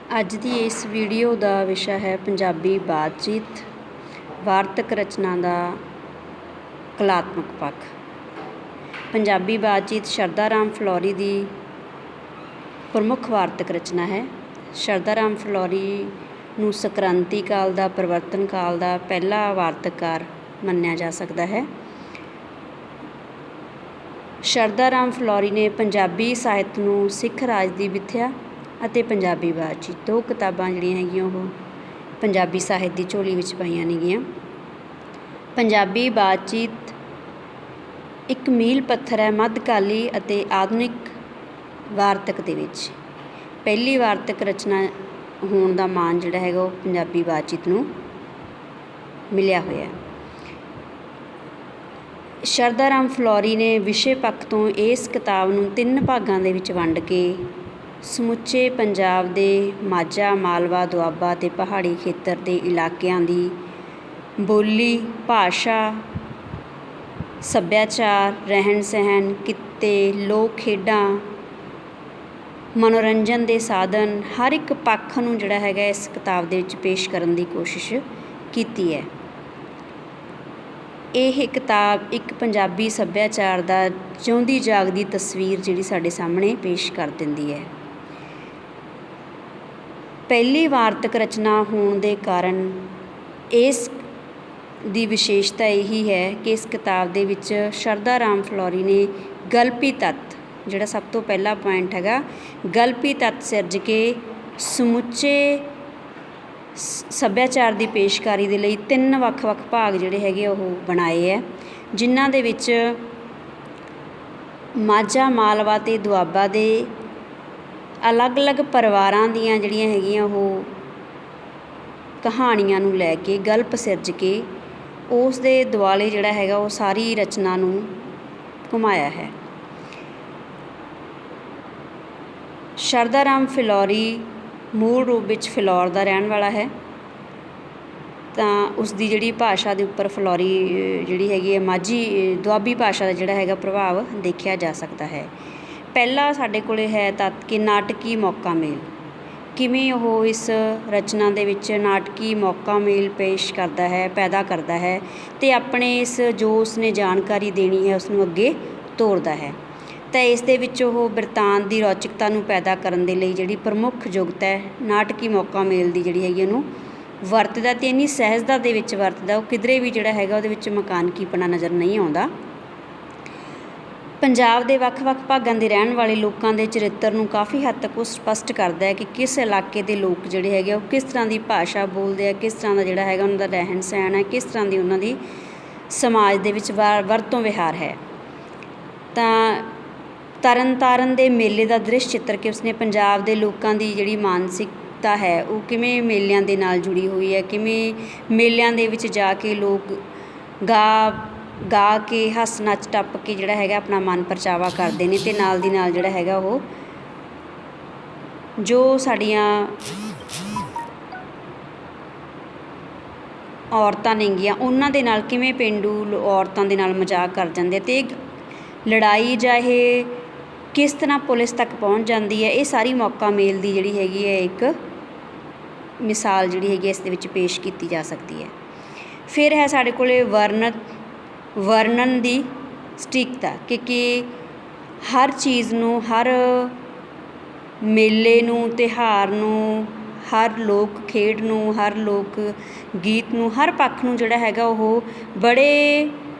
ਅੱਜ ਦੀ ਇਸ ਵੀਡੀਓ ਦਾ ਵਿਸ਼ਾ ਹੈ ਪੰਜਾਬੀ ਬਾਤਚੀਤ, ਵਾਰਤਕ ਰਚਨਾ ਦਾ ਕਲਾਤਮਕ ਪੱਖ। ਪੰਜਾਬੀ ਬਾਤਚੀਤ ਸ਼ਰਧਾ ਰਾਮ ਫਿਲੌਰੀ ਦੀ ਪ੍ਰਮੁੱਖ ਵਾਰਤਕ ਰਚਨਾ ਹੈ। ਸ਼ਰਧਾ ਰਾਮ ਫਿਲੌਰੀ ਨੂੰ ਸਕ੍ਰਾਂਤੀ ਕਾਲ ਦਾ, ਪਰਿਵਰਤਨ ਕਾਲ ਦਾ ਪਹਿਲਾ ਵਾਰਤਕਕਾਰ ਮੰਨਿਆ ਜਾ ਸਕਦਾ ਹੈ। ਸ਼ਰਧਾ ਰਾਮ ਫਿਲੌਰੀ ਨੇ ਪੰਜਾਬੀ ਸਾਹਿਤ ਨੂੰ ਸਿੱਖ ਰਾਜ ਦੀ ਮਿੱਥਿਆ ਅਤੇ ਪੰਜਾਬੀ ਬਾਤਚੀਤ ਦੋ ਕਿਤਾਬਾਂ ਜਿਹੜੀਆਂ ਹੈਗੀਆਂ ਉਹ ਪੰਜਾਬੀ ਸਾਹਿਤ ਦੀ ਝੋਲੀ ਵਿੱਚ ਪਾਈਆਂ ਨੇਗੀਆਂ। ਪੰਜਾਬੀ ਬਾਤਚੀਤ ਇੱਕ ਮੀਲ ਪੱਥਰ ਹੈ ਮੱਧਕਾਲੀ ਅਤੇ ਆਧੁਨਿਕ ਵਾਰਤਕ ਦੇ ਵਿੱਚ। ਪਹਿਲੀ ਵਾਰਤਕ ਰਚਨਾ ਹੋਣ ਦਾ ਮਾਣ ਜਿਹੜਾ ਹੈਗਾ ਉਹ ਪੰਜਾਬੀ ਬਾਤਚੀਤ ਨੂੰ ਮਿਲਿਆ ਹੋਇਆ। ਸ਼ਰਧਾ ਰਾਮ ਫਿਲੌਰੀ ਨੇ ਵਿਸ਼ੇ ਪੱਖ ਤੋਂ ਇਸ ਕਿਤਾਬ ਨੂੰ 3 ਭਾਗਾਂ ਦੇ ਵਿੱਚ ਵੰਡ ਕੇ ਸਮੁੱਚੇ ਪੰਜਾਬ ਦੇ ਮਾਝਾ, ਮਾਲਵਾ, ਦੁਆਬਾ ਅਤੇ ਪਹਾੜੀ ਖੇਤਰ ਦੇ ਇਲਾਕਿਆਂ ਦੀ ਬੋਲੀ, ਭਾਸ਼ਾ, ਸੱਭਿਆਚਾਰ, ਰਹਿਣ ਸਹਿਣ, ਕਿੱਤੇ, ਲੋਕ ਖੇਡਾਂ, ਮਨੋਰੰਜਨ ਦੇ ਸਾਧਨ, ਹਰ ਇੱਕ ਪੱਖ ਨੂੰ ਜਿਹੜਾ ਹੈਗਾ ਇਸ ਕਿਤਾਬ ਦੇ ਵਿੱਚ ਪੇਸ਼ ਕਰਨ ਦੀ ਕੋਸ਼ਿਸ਼ ਕੀਤੀ ਹੈ। ਇਹ ਕਿਤਾਬ ਇੱਕ ਪੰਜਾਬੀ ਸੱਭਿਆਚਾਰ ਦਾ ਜਿਉਂਦੀ ਜਾਗਦੀ ਤਸਵੀਰ ਜਿਹੜੀ ਸਾਡੇ ਸਾਹਮਣੇ ਪੇਸ਼ ਕਰ ਦਿੰਦੀ ਹੈ। ਪਹਿਲੀ ਵਾਰਤਕ ਰਚਨਾ ਹੋਣ ਦੇ ਕਾਰਨ ਇਸ ਦੀ ਵਿਸ਼ੇਸ਼ਤਾ ਇਹੀ ਹੈ ਕਿ ਇਸ ਕਿਤਾਬ ਦੇ ਵਿੱਚ ਸ਼ਰਧਾ ਰਾਮ ਫਿਲੌਰੀ ਨੇ ਗਲਪੀ ਤੱਤ, ਜਿਹੜਾ ਸਭ ਤੋਂ ਪਹਿਲਾ ਪੁਆਇੰਟ ਹੈਗਾ, ਗਲਪੀ ਤੱਤ ਸਿਰਜ ਕੇ ਸਮੁੱਚੇ ਸੱਭਿਆਚਾਰ ਦੀ ਪੇਸ਼ਕਾਰੀ ਦੇ ਲਈ 3 ਵੱਖ-ਵੱਖ ਭਾਗ ਜਿਹੜੇ ਹੈਗੇ ਉਹ ਬਣਾਏ ਹੈ, ਜਿਨ੍ਹਾਂ ਦੇ ਵਿੱਚ ਮਾਝਾ, ਮਾਲਵਾ ਅਤੇ ਦੁਆਬਾ ਦੇ ਅਲੱਗ-ਅਲੱਗ ਪਰਿਵਾਰਾਂ ਦੀਆਂ ਜਿਹੜੀਆਂ ਹੈਗੀਆਂ ਉਹ ਕਹਾਣੀਆਂ ਨੂੰ ਲੈ ਕੇ ਗਲਪ ਸਿਰਜ ਕੇ ਉਸ ਦੇ ਦੁਆਲੇ ਜਿਹੜਾ ਹੈਗਾ ਉਹ ਸਾਰੀ ਰਚਨਾ ਨੂੰ ਘੁਮਾਇਆ ਹੈ। ਸ਼ਰਧਾ ਰਾਮ ਫਿਲੌਰੀ ਮੂਲ ਰੂਪ ਵਿੱਚ ਫਿਲੌਰ ਦਾ ਰਹਿਣ ਵਾਲਾ ਹੈ, ਤਾਂ ਉਸ ਦੀ ਜਿਹੜੀ ਭਾਸ਼ਾ ਦੇ ਉੱਪਰ ਫਿਲੌਰੀ ਜਿਹੜੀ ਹੈਗੀ ਹੈ ਮਾਝੀ ਦੁਆਬੀ ਭਾਸ਼ਾ ਦਾ ਜਿਹੜਾ ਹੈਗਾ ਪ੍ਰਭਾਵ ਦੇਖਿਆ ਜਾ ਸਕਦਾ ਹੈ। ਪਹਿਲਾ ਸਾਡੇ ਕੋਲ ਹੈ ਤੱਤ ਕਿ ਨਾਟਕੀ ਮੌਕਾ ਮੇਲ, ਕਿਵੇਂ ਉਹ ਇਸ ਰਚਨਾ ਦੇ ਵਿੱਚ ਨਾਟਕੀ ਮੌਕਾ ਮੇਲ ਪੇਸ਼ ਕਰਦਾ ਹੈ, ਪੈਦਾ ਕਰਦਾ ਹੈ ਅਤੇ ਆਪਣੇ ਇਸ ਜੋ ਉਸਨੇ ਜਾਣਕਾਰੀ ਦੇਣੀ ਹੈ ਉਸਨੂੰ ਅੱਗੇ ਤੋਰਦਾ ਹੈ। ਤਾਂ ਇਸ ਦੇ ਵਿੱਚ ਉਹ ਬਿਰਤਾਂਤ ਦੀ ਰੌਚਕਤਾ ਨੂੰ ਪੈਦਾ ਕਰਨ ਦੇ ਲਈ ਜਿਹੜੀ ਪ੍ਰਮੁੱਖ ਯੁਕਤ ਹੈ ਨਾਟਕੀ ਮੌਕਾ ਮੇਲ ਦੀ ਜਿਹੜੀ ਹੈਗੀ ਉਹਨੂੰ ਵਰਤਦਾ ਅਤੇ ਇੰਨੀ ਸਹਿਜਤਾ ਦੇ ਵਿੱਚ ਵਰਤਦਾ, ਉਹ ਕਿਧਰੇ ਵੀ ਜਿਹੜਾ ਹੈਗਾ ਉਹਦੇ ਵਿੱਚ ਮਕਾਨਕੀਪਣਾ ਨਜ਼ਰ ਨਹੀਂ ਆਉਂਦਾ। ਪੰਜਾਬ ਦੇ ਵੱਖ-ਵੱਖ ਭਾਗਾਂ ਦੇ ਰਹਿਣ ਵਾਲੇ ਲੋਕਾਂ ਦੇ ਚਰਿੱਤਰ ਨੂੰ ਕਾਫੀ ਹੱਦ ਤੱਕ ਉਹ ਸਪਸ਼ਟ ਕਰਦਾ ਹੈ ਕਿ ਕਿਸ ਇਲਾਕੇ ਦੇ ਲੋਕ ਜਿਹੜੇ ਹੈਗੇ ਉਹ ਕਿਸ ਤਰ੍ਹਾਂ ਦੀ ਭਾਸ਼ਾ ਬੋਲਦੇ ਆ, ਕਿਸ ਤਰ੍ਹਾਂ ਦਾ ਜਿਹੜਾ ਹੈਗਾ ਉਹਨਾਂ ਦਾ ਰਹਿਣ ਸਹਿਣ ਹੈ, ਕਿਸ ਤਰ੍ਹਾਂ ਦੀ ਉਹਨਾਂ ਦੀ ਸਮਾਜ ਦੇ ਵਿੱਚ ਵਰਤੋਂ ਵਿਹਾਰ ਹੈ। ਤਾਂ ਤਰਨ ਤਾਰਨ ਦੇ ਮੇਲੇ ਦਾ ਦ੍ਰਿਸ਼ ਚਿੱਤਰ ਕੇ ਉਸਨੇ ਪੰਜਾਬ ਦੇ ਲੋਕਾਂ ਦੀ ਜਿਹੜੀ ਮਾਨਸਿਕਤਾ ਹੈ ਉਹ ਕਿਵੇਂ ਮੇਲਿਆਂ ਦੇ ਨਾਲ ਜੁੜੀ ਹੋਈ ਹੈ, ਕਿਵੇਂ ਮੇਲਿਆਂ ਦੇ ਵਿੱਚ ਜਾ ਕੇ ਲੋਕ ਗਾ ਕੇ ਹੱਸ ਨੱਚ ਟੱਪ ਕੇ ਜਿਹੜਾ ਹੈਗਾ ਆਪਣਾ ਮਨ ਪਰਚਾਵਾ ਕਰਦੇ ਨੇ ਅਤੇ ਨਾਲ ਦੀ ਨਾਲ ਜਿਹੜਾ ਹੈਗਾ ਉਹ ਜੋ ਸਾਡੀਆਂ ਔਰਤਾਂ ਨੇਗੀਆਂ ਉਹਨਾਂ ਦੇ ਨਾਲ ਕਿਵੇਂ ਪੇਂਡੂ ਔਰਤਾਂ ਦੇ ਨਾਲ ਮਜ਼ਾਕ ਕਰ ਜਾਂਦੇ ਅਤੇ ਲੜਾਈ ਜਾਂ ਇਹ ਕਿਸ ਤਰ੍ਹਾਂ ਪੁਲਿਸ ਤੱਕ ਪਹੁੰਚ ਜਾਂਦੀ ਹੈ, ਇਹ ਸਾਰੀ ਮੌਕਾ ਮੇਲ ਦੀ ਜਿਹੜੀ ਹੈਗੀ ਹੈ ਇੱਕ ਮਿਸਾਲ ਜਿਹੜੀ ਹੈਗੀ ਇਸ ਦੇ ਵਿੱਚ ਪੇਸ਼ ਕੀਤੀ ਜਾ ਸਕਦੀ ਹੈ। ਫਿਰ ਹੈ ਸਾਡੇ ਕੋਲ ਵਰਣਨ ਦੀ ਸਟੀਕਤਾ ਕਿ ਹਰ ਚੀਜ਼ ਨੂੰ, ਹਰ ਮੇਲੇ ਨੂੰ, ਤਿਉਹਾਰ ਨੂੰ, ਹਰ ਲੋਕ ਖੇਡ ਨੂੰ, ਹਰ ਲੋਕ ਗੀਤ ਨੂੰ, ਹਰ ਪੱਖ ਨੂੰ ਜਿਹੜਾ ਹੈਗਾ ਉਹ ਬੜੇ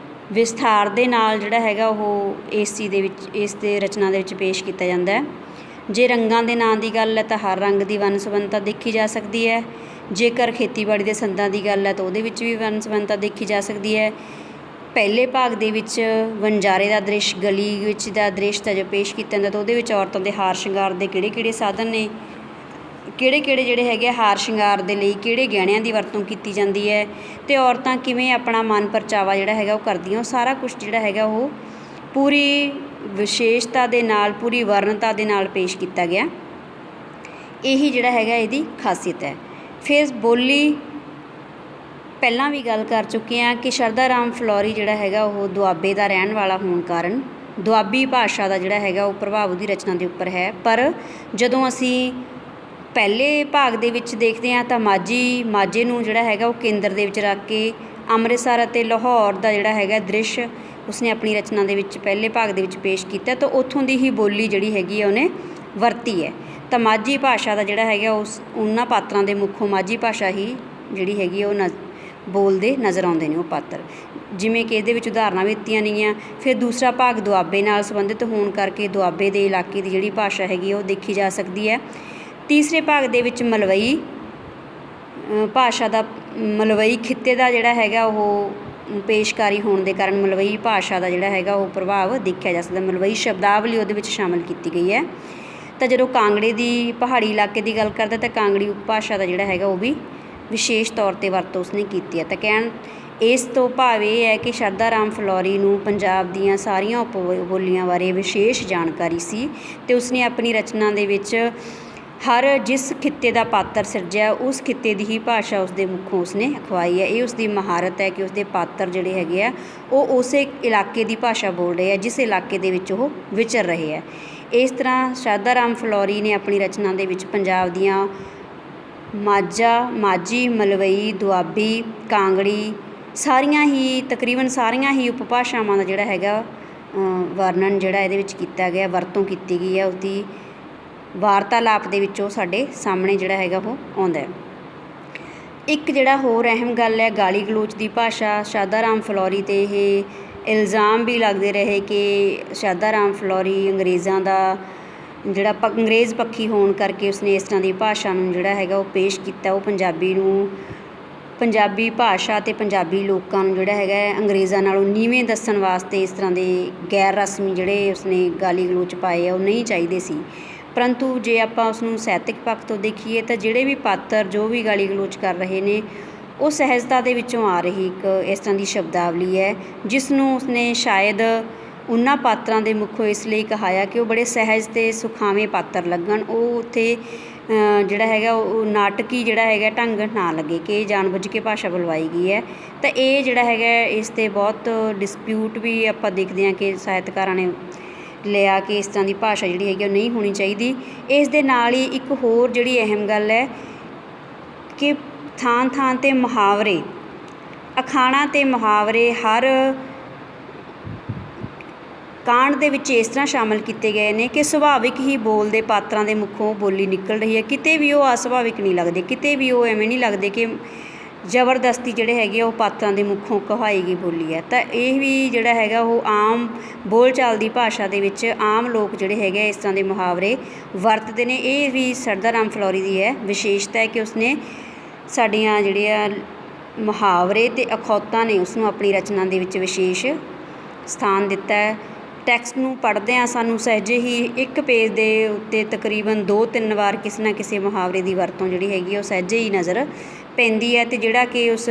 ਵਿਸਥਾਰ ਦੇ ਨਾਲ ਜਿਹੜਾ ਹੈਗਾ ਉਹ ਇਸ ਚੀਜ਼ ਦੇ ਵਿੱਚ, ਇਸ ਦੇ ਰਚਨਾ ਦੇ ਵਿੱਚ ਪੇਸ਼ ਕੀਤਾ ਜਾਂਦਾ ਹੈ। ਜੇ ਰੰਗਾਂ ਦੇ ਨਾਂ ਦੀ ਗੱਲ ਹੈ ਤਾਂ ਹਰ ਰੰਗ ਦੀ ਵੰਨ ਸੁਵੰਨਤਾ ਦੇਖੀ ਜਾ ਸਕਦੀ ਹੈ। ਜੇਕਰ ਖੇਤੀਬਾੜੀ ਦੇ ਸੰਦਾਂ ਦੀ ਗੱਲ ਹੈ ਤਾਂ ਉਹਦੇ ਵਿੱਚ ਵੀ ਵੰਨ ਸੁਵੰਨਤਾ ਦੇਖੀ ਜਾ ਸਕਦੀ ਹੈ। ਪਹਿਲੇ ਭਾਗ ਦੇ ਵਿੱਚ ਵਣਜਾਰੇ ਦਾ ਦ੍ਰਿਸ਼, ਗਲੀ ਵਿੱਚ ਦਾ ਦ੍ਰਿਸ਼ ਤਾਂ ਜੋ ਪੇਸ਼ ਕੀਤਾ ਜਾਂਦਾ ਤਾਂ ਉਹਦੇ ਵਿੱਚ ਔਰਤਾਂ ਦੇ ਹਾਰ ਸ਼ਿੰਗਾਰ ਦੇ ਕਿਹੜੇ ਸਾਧਨ ਨੇ, ਕਿਹੜੇ ਜਿਹੜੇ ਹੈਗੇ ਹਾਰ ਸ਼ਿੰਗਾਰ ਦੇ ਲਈ ਕਿਹੜੇ ਗਹਿਣਿਆਂ ਦੀ ਵਰਤੋਂ ਕੀਤੀ ਜਾਂਦੀ ਹੈ ਅਤੇ ਔਰਤਾਂ ਕਿਵੇਂ ਆਪਣਾ ਮਨ ਪਰਚਾਵਾ ਜਿਹੜਾ ਹੈਗਾ ਉਹ ਕਰਦੀਆਂ, ਉਹ ਸਾਰਾ ਕੁਛ ਜਿਹੜਾ ਹੈਗਾ ਉਹ ਪੂਰੀ ਵਿਸ਼ੇਸ਼ਤਾ ਦੇ ਨਾਲ, ਪੂਰੀ ਵਰਨਤਾ ਦੇ ਨਾਲ ਪੇਸ਼ ਕੀਤਾ ਗਿਆ। ਇਹੀ ਜਿਹੜਾ ਹੈਗਾ ਇਹਦੀ ਖਾਸੀਅਤ ਹੈ। ਫਿਰ ਬੋਲੀ, ਪਹਿਲਾਂ ਵੀ ਗੱਲ ਕਰ ਚੁੱਕੇ ਹਾਂ ਕਿ ਸ਼ਰਧਾ ਰਾਮ ਫਿਲੌਰੀ ਜਿਹੜਾ ਹੈਗਾ ਉਹ ਦੁਆਬੇ ਦਾ ਰਹਿਣ ਵਾਲਾ ਹੋਣ ਕਾਰਨ ਦੁਆਬੀ ਭਾਸ਼ਾ ਦਾ ਜਿਹੜਾ ਹੈਗਾ ਉਹ ਪ੍ਰਭਾਵ ਉਹਦੀ ਰਚਨਾ ਦੇ ਉੱਪਰ ਹੈ। ਪਰ ਜਦੋਂ ਅਸੀਂ ਪਹਿਲੇ ਭਾਗ ਦੇ ਵਿੱਚ ਦੇਖਦੇ ਹਾਂ ਤਾਂ ਮਾਝੇ ਨੂੰ ਜਿਹੜਾ ਹੈਗਾ ਉਹ ਕੇਂਦਰ ਦੇ ਵਿੱਚ ਰੱਖ ਕੇ ਅੰਮ੍ਰਿਤਸਰ ਅਤੇ ਲਾਹੌਰ ਦਾ ਜਿਹੜਾ ਹੈਗਾ ਦ੍ਰਿਸ਼ ਉਸਨੇ ਆਪਣੀ ਰਚਨਾ ਦੇ ਵਿੱਚ ਪਹਿਲੇ ਭਾਗ ਦੇ ਵਿੱਚ ਪੇਸ਼ ਕੀਤਾ, ਤਾਂ ਉੱਥੋਂ ਦੀ ਹੀ ਬੋਲੀ ਜਿਹੜੀ ਹੈਗੀ ਹੈ ਉਹਨੇ ਵਰਤੀ ਹੈ। ਤਾਂ ਮਾਝੀ ਭਾਸ਼ਾ ਦਾ ਜਿਹੜਾ ਹੈਗਾ ਉਹਨਾਂ ਪਾਤਰਾਂ ਦੇ ਮੁੱਖੋਂ ਮਾਝੀ ਭਾਸ਼ਾ ਹੀ ਜਿਹੜੀ ਹੈਗੀ ਉਹ ਬੋਲਦੇ ਨਜ਼ਰ ਆਉਂਦੇ ਨੇ ਉਹ ਪਾਤਰ, ਜਿਵੇਂ ਕਿ ਇਹਦੇ ਵਿੱਚ ਉਦਾਹਰਨਾਂ ਵੀ ਦਿੱਤੀਆਂ ਨੇਗੀਆਂ। ਫਿਰ ਦੂਸਰਾ ਭਾਗ ਦੁਆਬੇ ਨਾਲ ਸੰਬੰਧਿਤ ਹੋਣ ਕਰਕੇ ਦੁਆਬੇ ਦੇ ਇਲਾਕੇ ਦੀ ਜਿਹੜੀ ਭਾਸ਼ਾ ਹੈਗੀ ਉਹ ਦੇਖੀ ਜਾ ਸਕਦੀ ਹੈ। ਤੀਸਰੇ ਭਾਗ ਦੇ ਵਿੱਚ ਮਲਵਈ ਭਾਸ਼ਾ ਦਾ ਮਲਵਈ ਖਿੱਤੇ ਦਾ ਜਿਹੜਾ ਹੈਗਾ ਉਹ ਪੇਸ਼ਕਾਰੀ ਹੋਣ ਦੇ ਕਾਰਨ ਮਲਵਈ ਭਾਸ਼ਾ ਦਾ ਜਿਹੜਾ ਹੈਗਾ ਉਹ ਪ੍ਰਭਾਵ ਦੇਖਿਆ ਜਾ ਸਕਦਾ। ਮਲਵਈ ਸ਼ਬਦਾਵਲੀ ਉਹਦੇ ਵਿੱਚ ਸ਼ਾਮਿਲ ਕੀਤੀ ਗਈ ਹੈ। ਤਾਂ ਜਦੋਂ ਕਾਂਗੜੇ ਦੀ ਪਹਾੜੀ ਇਲਾਕੇ ਦੀ ਗੱਲ ਕਰਦਾ ਤਾਂ ਕਾਂਗੜੀ ਉਪਭਾਸ਼ਾ ਦਾ ਜਿਹੜਾ ਹੈਗਾ ਉਹ ਵੀ ਵਿਸ਼ੇਸ਼ ਤੌਰ 'ਤੇ ਵਰਤੋਂ ਉਸਨੇ ਕੀਤੀ ਹੈ। ਤਾਂ ਕਹਿਣ ਇਸ ਤੋਂ ਭਾਵ ਇਹ ਹੈ ਕਿ ਸ਼ਰਧਾ ਰਾਮ ਫਲੋਰੀ ਨੂੰ ਪੰਜਾਬ ਦੀਆਂ ਸਾਰੀਆਂ ਉਪ ਬੋਲੀਆਂ ਬਾਰੇ ਵਿਸ਼ੇਸ਼ ਜਾਣਕਾਰੀ ਸੀ ਅਤੇ ਉਸਨੇ ਆਪਣੀ ਰਚਨਾ ਦੇ ਵਿੱਚ ਹਰ ਜਿਸ ਖਿੱਤੇ ਦਾ ਪਾਤਰ ਸਿਰਜਿਆ ਉਸ ਖਿੱਤੇ ਦੀ ਹੀ ਭਾਸ਼ਾ ਉਸਦੇ ਮੁੱਖੋਂ ਉਸਨੇ ਅਖਵਾਈ ਹੈ। ਇਹ ਉਸਦੀ ਮਹਾਰਤ ਹੈ ਕਿ ਉਸਦੇ ਪਾਤਰ ਜਿਹੜੇ ਹੈਗੇ ਆ ਉਹ ਉਸੇ ਇਲਾਕੇ ਦੀ ਭਾਸ਼ਾ ਬੋਲ ਰਹੇ ਆ ਜਿਸ ਇਲਾਕੇ ਦੇ ਵਿੱਚ ਉਹ ਵਿਚਰ ਰਹੇ ਆ। ਇਸ ਤਰ੍ਹਾਂ ਸ਼ਰਧਾ ਰਾਮ ਫਲੋਰੀ ਨੇ ਆਪਣੀ ਰਚਨਾ ਦੇ ਵਿੱਚ ਪੰਜਾਬ ਦੀਆਂ ਮਾਝੀ, ਮਲਵਈ, ਦੁਆਬੀ, ਕਾਂਗੜੀ ਤਕਰੀਬਨ ਸਾਰੀਆਂ ਹੀ ਉਪਭਾਸ਼ਾਵਾਂ ਦਾ ਜਿਹੜਾ ਹੈਗਾ ਵਰਣਨ ਜਿਹੜਾ ਇਹਦੇ ਵਿੱਚ ਕੀਤਾ ਗਿਆ, ਵਰਤੋਂ ਕੀਤੀ ਗਈ ਹੈ। ਉਸਦੀ ਵਾਰਤਾਲਾਪ ਦੇ ਵਿੱਚੋਂ ਸਾਡੇ ਸਾਹਮਣੇ ਜਿਹੜਾ ਹੈਗਾ ਉਹ ਆਉਂਦਾ। ਇੱਕ ਜਿਹੜਾ ਹੋਰ ਅਹਿਮ ਗੱਲ ਹੈ ਗਾਲੀ ਗਲੋਚ ਦੀ ਭਾਸ਼ਾ। ਸ਼ਰਧਾ ਰਾਮ ਫਲੋਰੀ 'ਤੇ ਇਹ ਇਲਜ਼ਾਮ ਵੀ ਲੱਗਦੇ ਰਹੇ ਕਿ ਸ਼ਰਧਾ ਰਾਮ ਫਲੋਰੀ ਅੰਗਰੇਜ਼ਾਂ ਦਾ ਜਿਹੜਾ ਅੰਗਰੇਜ਼ ਪੱਖੀ ਹੋਣ ਕਰਕੇ ਉਸਨੇ ਇਸ ਤਰ੍ਹਾਂ ਦੀ ਭਾਸ਼ਾ ਨੂੰ ਜਿਹੜਾ ਹੈਗਾ ਉਹ ਪੇਸ਼ ਕੀਤਾ। ਉਹ ਪੰਜਾਬੀ ਭਾਸ਼ਾ ਅਤੇ ਪੰਜਾਬੀ ਲੋਕਾਂ ਨੂੰ ਜਿਹੜਾ ਹੈਗਾ ਅੰਗਰੇਜ਼ਾਂ ਨਾਲੋਂ ਨੀਵੇਂ ਦੱਸਣ ਵਾਸਤੇ ਇਸ ਤਰ੍ਹਾਂ ਦੇ ਗੈਰ ਰਸਮੀ ਜਿਹੜੇ ਉਸਨੇ ਗਾਲੀ ਗਲੋਚ ਪਾਏ ਆ ਉਹ ਨਹੀਂ ਚਾਹੀਦੇ ਸੀ। ਪਰੰਤੂ ਜੇ ਆਪਾਂ ਉਸਨੂੰ ਸਾਹਿਤਕ ਪੱਖ ਤੋਂ ਦੇਖੀਏ ਤਾਂ ਜਿਹੜੇ ਵੀ ਪਾਤਰ ਜੋ ਵੀ ਗਾਲੀ ਗਲੋਚ ਕਰ ਰਹੇ ਨੇ ਉਹ ਸਹਿਜਤਾ ਦੇ ਵਿੱਚੋਂ ਆ ਰਹੀ ਇੱਕ ਇਸ ਤਰ੍ਹਾਂ ਦੀ ਸ਼ਬਦਾਵਲੀ ਹੈ ਜਿਸ ਨੂੰ ਉਸਨੇ ਸ਼ਾਇਦ ਉਹਨਾਂ ਪਾਤਰਾਂ ਦੇ ਮੁੱਖੋਂ ਇਸ ਲਈ ਕਹਾਇਆ ਕਿ ਉਹ ਬੜੇ ਸਹਿਜ ਅਤੇ ਸੁਖਾਵੇਂ ਪਾਤਰ ਲੱਗਣ। ਉਹ ਉੱਥੇ ਜਿਹੜਾ ਹੈਗਾ ਉਹ ਨਾਟਕੀ ਜਿਹੜਾ ਹੈਗਾ ਢੰਗ ਨਾ ਲੱਗੇ ਕਿ ਇਹ ਜਾਣਬੁੱਝ ਕੇ ਭਾਸ਼ਾ ਬੁਲਵਾਈ ਗਈ ਹੈ। ਤਾਂ ਇਹ ਜਿਹੜਾ ਹੈਗਾ ਇਸ 'ਤੇ ਬਹੁਤ ਡਿਸਪਿਊਟ ਵੀ ਆਪਾਂ ਦੇਖਦੇ ਹਾਂ ਕਿ ਸਾਹਿਤਕਾਰਾਂ ਨੇ ਲਿਆ ਕਿ ਇਸ ਤਰ੍ਹਾਂ ਦੀ ਭਾਸ਼ਾ ਜਿਹੜੀ ਹੈਗੀ ਉਹ ਨਹੀਂ ਹੋਣੀ ਚਾਹੀਦੀ। ਇਸ ਦੇ ਨਾਲ ਹੀ ਇੱਕ ਹੋਰ ਜਿਹੜੀ ਅਹਿਮ ਗੱਲ ਹੈ ਕਿ ਥਾਂ 'ਤੇ ਮੁਹਾਵਰੇ, ਅਖਾਣਾਂ ਅਤੇ ਮੁਹਾਵਰੇ ਹਰ ਕਾਂਡ ਦੇ ਵਿੱਚ ਇਸ ਤਰ੍ਹਾਂ ਸ਼ਾਮਿਲ ਕੀਤੇ ਗਏ ਨੇ ਕਿ ਸੁਭਾਵਿਕ ਹੀ ਬੋਲਦੇ ਪਾਤਰਾਂ ਦੇ ਮੁੱਖੋਂ ਬੋਲੀ ਨਿਕਲ ਰਹੀ ਹੈ। ਕਿਤੇ ਵੀ ਉਹ ਅਸੁਭਾਵਿਕ ਨਹੀਂ ਲੱਗਦੇ, ਕਿਤੇ ਵੀ ਉਹ ਐਵੇਂ ਨਹੀਂ ਲੱਗਦੇ ਕਿ ਜ਼ਬਰਦਸਤੀ ਜਿਹੜੇ ਹੈਗੇ ਉਹ ਪਾਤਰਾਂ ਦੇ ਮੁੱਖੋਂ ਕਹਾਈ ਗਈ ਬੋਲੀ ਹੈ। ਤਾਂ ਇਹ ਵੀ ਜਿਹੜਾ ਹੈਗਾ ਉਹ ਆਮ ਬੋਲਚਾਲ ਦੀ ਭਾਸ਼ਾ ਦੇ ਵਿੱਚ ਆਮ ਲੋਕ ਜਿਹੜੇ ਹੈਗੇ ਇਸ ਤਰ੍ਹਾਂ ਦੇ ਮੁਹਾਵਰੇ ਵਰਤਦੇ ਨੇ। ਇਹ ਵੀ ਸ਼ਰਧਾ ਰਾਮ ਫਲੋਰੀ ਦੀ ਹੈ ਵਿਸ਼ੇਸ਼ਤਾ ਹੈ ਕਿ ਉਸਨੇ ਸਾਡੀਆਂ ਜਿਹੜੀਆਂ ਮੁਹਾਵਰੇ ਅਤੇ ਅਖੌਤਾਂ ਨੇ ਉਸਨੂੰ ਆਪਣੀ ਰਚਨਾ ਦੇ ਵਿੱਚ ਵਿਸ਼ੇਸ਼ ਸਥਾਨ ਦਿੱਤਾ ਹੈ। ਟੈਕਸਟ ਨੂੰ ਪੜ੍ਹਦੇ ਹਾਂ ਸਾਨੂੰ ਸਹਿਜੇ ਹੀ ਇੱਕ ਪੇਜ ਦੇ ਉੱਤੇ ਤਕਰੀਬਨ 2-3 ਵਾਰ ਕਿਸੇ ਨਾ ਕਿਸੇ ਮੁਹਾਵਰੇ ਦੀ ਵਰਤੋਂ ਜਿਹੜੀ ਹੈਗੀ ਉਹ ਸਹਿਜੇ ਹੀ ਨਜ਼ਰ ਪੈਂਦੀ ਹੈ ਅਤੇ ਜਿਹੜਾ ਕਿ ਉਸ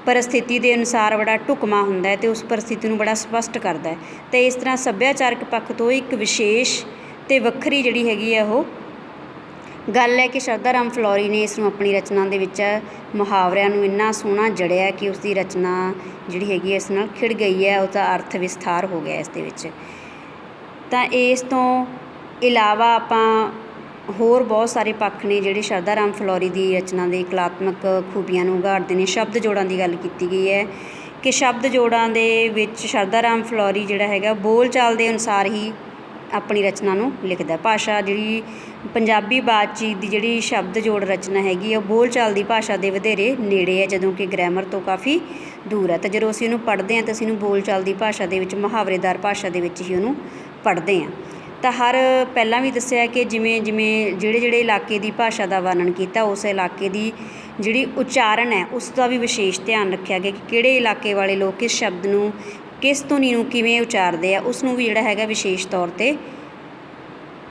ਪਰਿਸਥਿਤੀ ਦੇ ਅਨੁਸਾਰ ਬੜਾ ਢੁਕਵਾਂ ਹੁੰਦਾ ਹੈ ਅਤੇ ਉਸ ਪਰਿਸਥਿਤੀ ਨੂੰ ਬੜਾ ਸਪਸ਼ਟ ਕਰਦਾ ਹੈ। ਅਤੇ ਇਸ ਤਰ੍ਹਾਂ ਸੱਭਿਆਚਾਰਕ ਪੱਖ ਤੋਂ ਇੱਕ ਵਿਸ਼ੇਸ਼ ਅਤੇ ਵੱਖਰੀ ਜਿਹੜੀ ਹੈਗੀ ਹੈ ਉਹ ਗੱਲ ਹੈ ਕਿ ਸ਼ਰਧਾ ਰਾਮ ਫਲੋਰੀ ਨੇ ਇਸ ਨੂੰ ਆਪਣੀ ਰਚਨਾ ਦੇ ਵਿੱਚ ਮੁਹਾਵਰਿਆਂ ਨੂੰ ਇੰਨਾ ਸੋਹਣਾ ਜੜਿਆ ਕਿ ਉਸਦੀ ਰਚਨਾ ਜਿਹੜੀ ਹੈਗੀ ਇਸ ਨਾਲ ਖਿੜ ਗਈ ਹੈ, ਉਹਦਾ ਅਰਥ ਵਿਸਥਾਰ ਹੋ ਗਿਆ ਇਸ ਦੇ ਵਿੱਚ। ਤਾਂ ਇਸ ਤੋਂ ਇਲਾਵਾ ਆਪਾਂ ਹੋਰ ਬਹੁਤ ਸਾਰੇ ਪੱਖ ਨੇ ਜਿਹੜੇ ਸ਼ਰਧਾ ਰਾਮ ਫਲੋਰੀ ਦੀ ਰਚਨਾ ਦੇ ਕਲਾਤਮਕ ਖੂਬੀਆਂ ਨੂੰ ਉਘਾੜਦੇ ਨੇ। ਸ਼ਬਦ ਜੋੜਾਂ ਦੀ ਗੱਲ ਕੀਤੀ ਗਈ ਹੈ ਕਿ ਸ਼ਬਦ ਜੋੜਾਂ ਦੇ ਵਿੱਚ ਸ਼ਰਧਾ ਰਾਮ ਫਲੋਰੀ ਜਿਹੜਾ ਹੈਗਾ ਬੋਲਚਾਲ ਦੇ ਅਨੁਸਾਰ ਹੀ ਆਪਣੀ ਰਚਨਾ ਨੂੰ ਲਿਖਦਾ। ਭਾਸ਼ਾ ਜਿਹੜੀ ਪੰਜਾਬੀ ਬਾਤਚੀਤ ਦੀ ਜਿਹੜੀ ਸ਼ਬਦ ਜੋੜ ਰਚਨਾ ਹੈਗੀ ਉਹ ਬੋਲਚਾਲ ਦੀ ਭਾਸ਼ਾ ਦੇ ਵਧੇਰੇ ਨੇੜੇ ਹੈ, ਜਦੋਂ ਕਿ ਗ੍ਰਾਮਰ ਤੋਂ ਕਾਫੀ ਦੂਰ ਹੈ। ਤਾਂ ਜਦੋਂ ਅਸੀਂ ਉਹਨੂੰ ਪੜ੍ਹਦੇ ਹਾਂ ਤਾਂ ਅਸੀਂ ਇਹਨੂੰ ਬੋਲਚਾਲ ਦੀ ਭਾਸ਼ਾ ਦੇ ਵਿੱਚ ਮੁਹਾਵਰੇਦਾਰ ਭਾਸ਼ਾ ਦੇ ਵਿੱਚ ਹੀ ਉਹਨੂੰ ਪੜ੍ਹਦੇ ਹਾਂ। ਤਾਂ ਪਹਿਲਾਂ ਵੀ ਦੱਸਿਆ ਕਿ ਜਿਵੇਂ ਜਿਹੜੇ ਇਲਾਕੇ ਦੀ ਭਾਸ਼ਾ ਦਾ ਵਰਣਨ ਕੀਤਾ ਉਸ ਇਲਾਕੇ ਦੀ ਜਿਹੜੀ ਉਚਾਰਨ ਹੈ ਉਸ ਦਾ ਵੀ ਵਿਸ਼ੇਸ਼ ਧਿਆਨ ਰੱਖਿਆ ਗਿਆ ਕਿ ਕਿਹੜੇ ਇਲਾਕੇ ਵਾਲੇ ਲੋਕ ਕਿਸ ਸ਼ਬਦ ਨੂੰ ਕਿਸ ਧੁਨੀ ਨੂੰ ਕਿਵੇਂ ਉਚਾਰਦੇ ਆ, ਉਸ ਨੂੰ ਵੀ ਜਿਹੜਾ ਹੈਗਾ ਵਿਸ਼ੇਸ਼ ਤੌਰ 'ਤੇ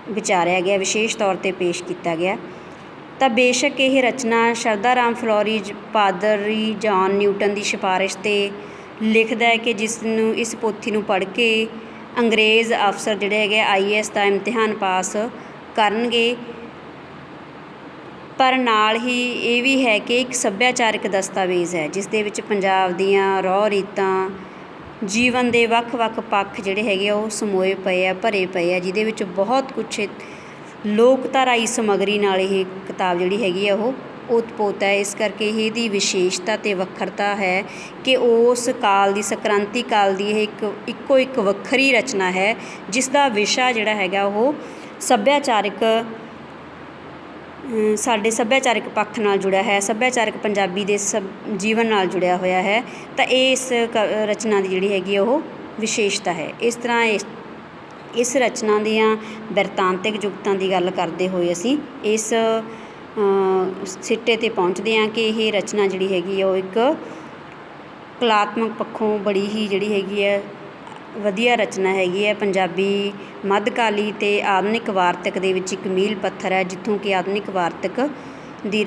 ਵਿਚਾਰਿਆ ਗਿਆ, ਵਿਸ਼ੇਸ਼ ਤੌਰ 'ਤੇ ਪੇਸ਼ ਕੀਤਾ ਗਿਆ। ਤਾਂ ਬੇਸ਼ੱਕ ਇਹ ਰਚਨਾ ਸ਼ਰਧਾ ਰਾਮ ਫਲੋਰੀ ਪਾਦਰੀ ਜਾਨ ਨਿਊਟਨ ਦੀ ਸਿਫਾਰਿਸ਼ 'ਤੇ ਲਿਖਦਾ ਹੈ ਕਿ ਜਿਸ ਨੂੰ ਇਸ ਪੋਥੀ ਨੂੰ ਪੜ੍ਹ ਕੇ ਅੰਗਰੇਜ਼ ਅਫਸਰ ਜਿਹੜੇ ਹੈਗੇ IAS ਦਾ ਇਮਤਿਹਾਨ ਪਾਸ ਕਰਨਗੇ, ਪਰ ਨਾਲ ਹੀ ਇਹ ਵੀ ਹੈ ਕਿ ਇੱਕ ਸੱਭਿਆਚਾਰਕ ਦਸਤਾਵੇਜ਼ ਹੈ ਜਿਸ ਦੇ ਵਿੱਚ ਪੰਜਾਬ ਦੀਆਂ ਰਹੁ ਰੀਤਾਂ, ਜੀਵਨ ਦੇ ਵੱਖ-ਵੱਖ ਪੱਖ ਜਿਹੜੇ ਹੈਗੇ ਉਹ ਸਮੋਏ ਪਏ ਆ, ਭਰੇ ਪਏ ਆ, ਜਿਹਦੇ ਵਿੱਚ ਬਹੁਤ ਕੁਛ ਲੋਕਧਾਰਾਈ ਸਮੱਗਰੀ ਨਾਲ ਇਹ ਕਿਤਾਬ ਜਿਹੜੀ ਹੈਗੀ ਆ ਉਹ ਓਤ-ਪੋਤ ਹੈ। ਇਸ ਕਰਕੇ ਇਹਦੀ ਵਿਸ਼ੇਸ਼ਤਾ ਅਤੇ ਵੱਖਰਤਾ ਹੈ ਕਿ ਉਸ ਕਾਲ ਦੀ ਸੰਕ੍ਰਾਂਤੀ ਕਾਲ ਦੀ ਇਹ ਇੱਕੋ ਇੱਕ ਵੱਖਰੀ ਰਚਨਾ ਹੈ, ਜਿਸ ਦਾ ਵਿਸ਼ਾ ਜਿਹੜਾ ਹੈਗਾ ਉਹ ਸੱਭਿਆਚਾਰਕ ਸਾਡੇ ਸੱਭਿਆਚਾਰਕ ਪੱਖ ਨਾਲ ਜੁੜਿਆ ਹੈ, ਸੱਭਿਆਚਾਰਕ ਪੰਜਾਬੀ ਦੇ ਜੀਵਨ ਨਾਲ ਜੁੜਿਆ ਹੋਇਆ ਹੈ। ਤਾਂ ਇਸ ਰਚਨਾ ਦੀ ਜਿਹੜੀ ਹੈਗੀ ਉਹ ਵਿਸ਼ੇਸ਼ਤਾ ਹੈ। ਇਸ ਤਰ੍ਹਾਂ ਇਸ ਰਚਨਾ ਦੀਆਂ ਬਿਰਤਾਂਤਿਕ ਜੁਗਤਾਂ ਦੀ ਗੱਲ ਕਰਦੇ ਹੋਏ ਅਸੀਂ ਇਸ ਸਿੱਟੇ 'ਤੇ ਪਹੁੰਚਦੇ ਹਾਂ ਕਿ ਇਹ ਰਚਨਾ ਜਿਹੜੀ ਹੈਗੀ ਆ ਉਹ ਇੱਕ ਕਲਾਤਮਕ ਪੱਖੋਂ ਬੜੀ ਹੀ ਜਿਹੜੀ ਹੈਗੀ ਹੈ ਵਧੀਆ ਰਚਨਾ ਹੈਗੀ ਹੈ। ਪੰਜਾਬੀ ਮੱਧਕਾਲੀ ਅਤੇ ਆਧੁਨਿਕ ਵਾਰਤਕ ਦੇ ਵਿੱਚ ਇੱਕ ਮੀਲ ਪੱਥਰ ਹੈ, ਜਿੱਥੋਂ ਕਿ ਆਧੁਨਿਕ ਵਾਰਤਕ ਦੀ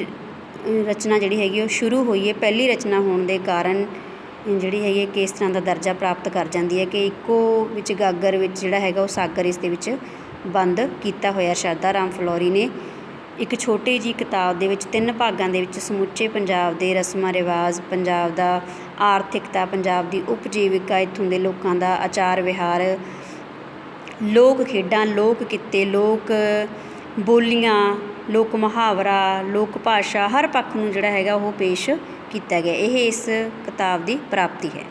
ਰਚਨਾ ਜਿਹੜੀ ਹੈਗੀ ਉਹ ਸ਼ੁਰੂ ਹੋਈ ਹੈ। ਪਹਿਲੀ ਰਚਨਾ ਹੋਣ ਦੇ ਕਾਰਨ ਜਿਹੜੀ ਹੈਗੀ ਕਿ ਇਸ ਤਰ੍ਹਾਂ ਦਾ ਦਰਜਾ ਪ੍ਰਾਪਤ ਕਰ ਜਾਂਦੀ ਹੈ ਕਿ ਇੱਕੋ ਵਿੱਚ ਗਾਗਰ ਵਿੱਚ ਜਿਹੜਾ ਹੈਗਾ ਉਹ ਸਾਗਰ ਇਸ ਦੇ ਵਿੱਚ ਬੰਦ ਕੀਤਾ ਹੋਇਆ। ਸ਼ਰਧਾ ਰਾਮ ਫਲੋਰੀ ਨੇ ਇੱਕ ਛੋਟੀ ਜਿਹੀ ਕਿਤਾਬ ਦੇ ਵਿੱਚ 3 ਭਾਗਾਂ ਦੇ ਵਿੱਚ ਸਮੁੱਚੇ ਪੰਜਾਬ ਦੇ ਰਸਮਾਂ ਰਿਵਾਜ਼, ਪੰਜਾਬ ਦਾ ਆਰਥਿਕਤਾ, ਪੰਜਾਬ ਦੀ ਉਪਜੀਵਿਕਾ, ਇੱਥੋਂ ਦੇ ਲੋਕਾਂ ਦਾ ਆਚਾਰ ਵਿਹਾਰ, ਲੋਕ ਖੇਡਾਂ, ਲੋਕ ਕਿੱਤੇ, ਲੋਕ ਬੋਲੀਆਂ, ਲੋਕ ਮੁਹਾਵਰਾ, ਲੋਕ ਭਾਸ਼ਾ, ਹਰ ਪੱਖ ਨੂੰ ਜਿਹੜਾ ਹੈਗਾ ਉਹ ਪੇਸ਼ ਕੀਤਾ ਗਿਆ। ਇਹ ਇਸ ਕਿਤਾਬ ਦੀ ਪ੍ਰਾਪਤੀ ਹੈ।